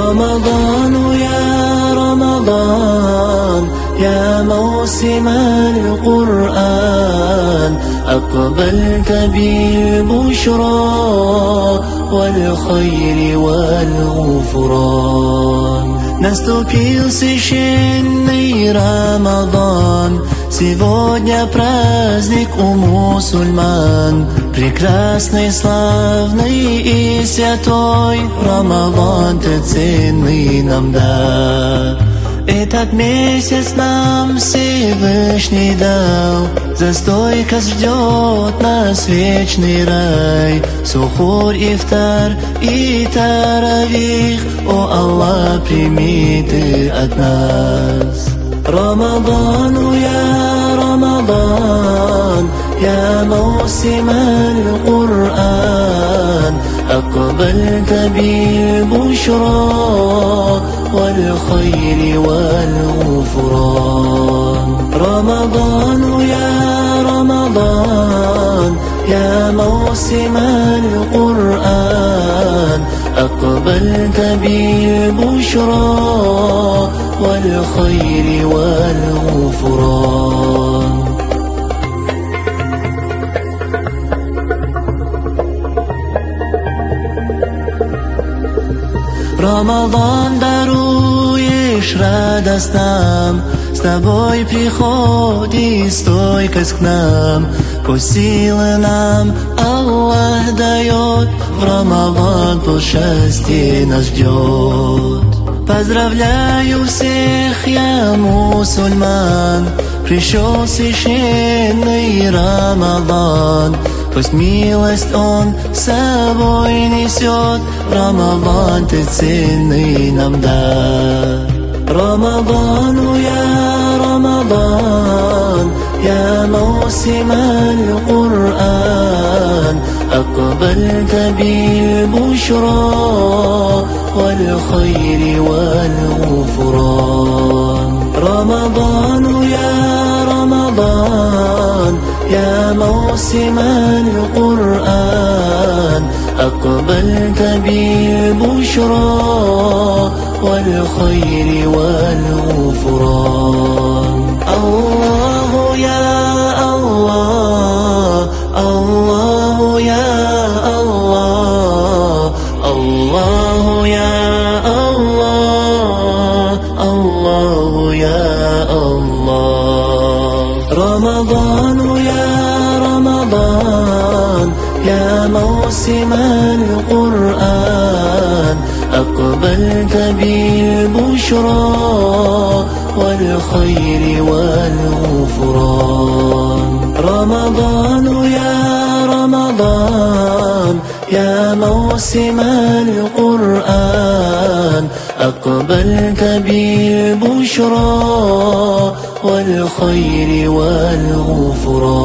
رمضان يا رمضان يا موسم القرآن، أقبلت بالبشرى والخير والغفران. Наступил священный Рамадан, сегодня праздник у мусульман. Прекрасный, славный и святой Рамадан ты ценный нам дар. Этот месяц нам Всевышний дал, за стойкость ждет нас вечный рай. Сухур, ифтар и таравих, о Аллах, прими ты от нас. رمضان يا رمضان يا موسم القرآن، أقبلت بالبشرى والخير والغفران. رمضان يا رمضان يا موسم القرآن، أقبلت بالبشرى والخير والغفران. Рамадан, даруешь радость нам, с тобой приходит стойкость к нам. Пусть силы нам Аллах дает, в Рамадан пусть счастье нас ждет. Поздравляю всех я мусульман, пришел священный Рамадан. Пусть милость он с собой несет, Рамадан ты ценный нам дар. رمضان يا رمضان يا موسم القرآن، أقبلت بالبشرى والخير والغفران. رمضان يا رمضان يا موسم القرآن، أقبلت بالبشرى والخير والغفران. الله يا الله، الله يا الله، الله يا الله، الله يا الله. رمضان يا رمضان يا موسم القرآن، أقبلت بالبشرى والخير والغفران. رمضان يا رمضان يا موسم القرآن، أقبلت بالبشرى والخير والغفران.